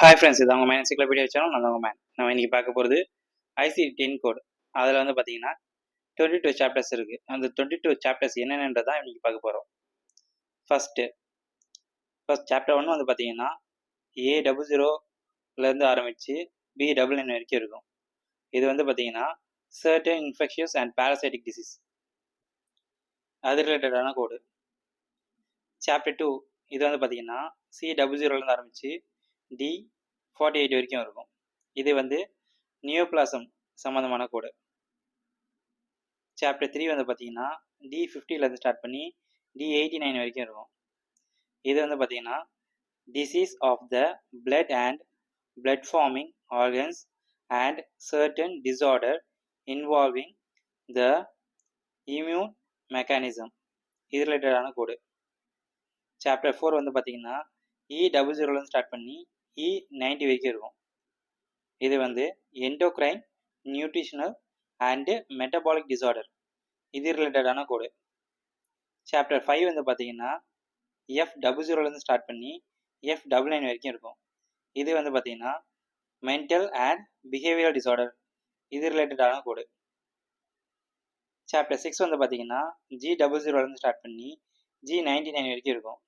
Hi friends, இது அவங்க man encyclopedia channel. நான் உங்கள் மேன். நம்ம இன்னைக்கு பார்க்க போகிறது ஐசிடி 10 கோட். அதில் வந்து பார்த்தீங்கன்னா 22 சாப்டர்ஸ் இருக்குது. அந்த 22 சாப்டர்ஸ் என்னென்னதான் இன்னைக்கு பார்க்க போகிறோம். ஃபர்ஸ்ட் சாப்டர் 1 வந்து பார்த்தீங்கன்னா A00லேருந்து ஆரம்பித்து B99 வரைக்கும் இருக்கும். இது வந்து பார்த்தீங்கன்னா certain infectious and parasitic disease அது ரிலேட்டடான கோடு. சாப்டர் 2 இது வந்து பார்த்தீங்கன்னா C00லேருந்து ஆரம்பித்து D48 வரைக்கும் இருக்கும். இது வந்து நியோபிளாசம் சம்மந்தமான கோடு. சாப்டர் 3 வந்து பார்த்தீங்கன்னா D50லேருந்து ஸ்டார்ட் பண்ணி D89 வரைக்கும் இருக்கும். இது வந்து பார்த்தீங்கன்னா disease of the blood and blood forming organs and certain disorder involving the immune mechanism இது ரிலேட்டடான கோடு. சாப்டர் 4 வந்து பார்த்தீங்கன்னா E00லேருந்து ஸ்டார்ட் பண்ணி E90 வரைக்கும் இருக்கும். இது வந்து endocrine, nutritional and metabolic disorder இது ரிலேட்டடான கோடு. சாப்டர் 5 வந்து பார்த்தீங்கன்னா F00லேருந்து ஸ்டார்ட் பண்ணி F99 வரைக்கும் இருக்கும். இது வந்து பார்த்தீங்கன்னா மென்டல் அண்ட் பிஹேவியரல் டிஸார்டர் இது ரிலேட்டடான கோடு. சாப்டர் 6 வந்து பார்த்தீங்கன்னா G00லேருந்து ஸ்டார்ட் பண்ணி G99 வரைக்கும் இருக்கும்.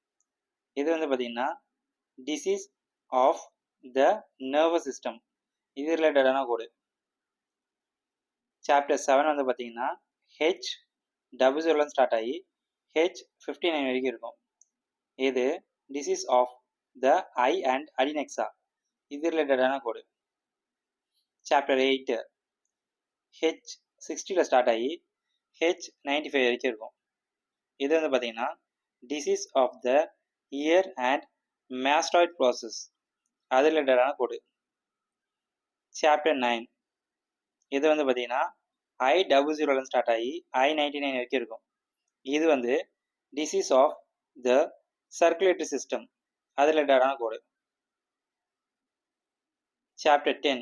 இது வந்து பார்த்தீங்கன்னா disease of the nervous system இது ரிலேட்டடான கோடு. சாப்டர் 7 வந்து பார்த்தீங்கன்னா H00லேருந்து ஸ்டார்ட் ஆகி H59 வரைக்கும் இருக்கும். இது disease of the eye and adnexa இது ரிலேட்டடான கோடு. சாப்டர் 8 H60ல் ஸ்டார்ட் ஆகி H95 வரைக்கும் இருக்கும். இது வந்து பார்த்தீங்கன்னா disease of the ear and mastoid process அது ரிலேட்டடான கோடு. சாப்டர் 9 இது வந்து பார்த்தீங்கன்னா I00லேருந்து ஸ்டார்ட் ஆகி I99 வரைக்கும் இருக்கும். இது வந்து disease of the circulatory system அது ரிலேட்டடான கோடு. சாப்டர் 10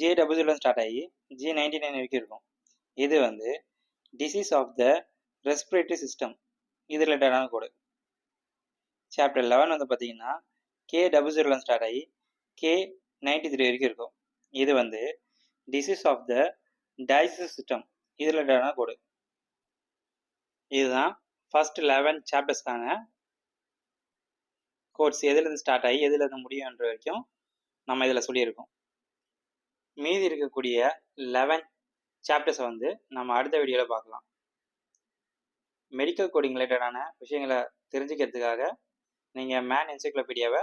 J00லேருந்து ஸ்டார்ட் ஆகி G99 வரைக்கும் இருக்கும். இது வந்து disease of the respiratory system இது ரிலேட்டடான கோடு. சாப்டர் 11 வந்து பார்த்தீங்கன்னா K00லேருந்து ஸ்டார்ட் ஆகி K93 வரைக்கும் இருக்கும். இது வந்து disease of the digestive system இது ரிலேட்டடான கோடு. இதுதான் ஃபர்ஸ்ட் 11 சாப்டர்ஸ்க்கான கோட்ஸ். எதுலேருந்து ஸ்டார்ட் ஆகி எதுலேருந்து முடியுன்ற வரைக்கும் நம்ம இதில் சொல்லியிருக்கோம். மீதி இருக்கக்கூடிய 11 சாப்டர்ஸை வந்து நம்ம அடுத்த வீடியோவில் பார்க்கலாம். மெடிக்கல் கோடிங் ரிலேட்டடான விஷயங்களை தெரிஞ்சுக்கிறதுக்காக நீங்கள் மேன் என்சைக்ளோபீடியாவை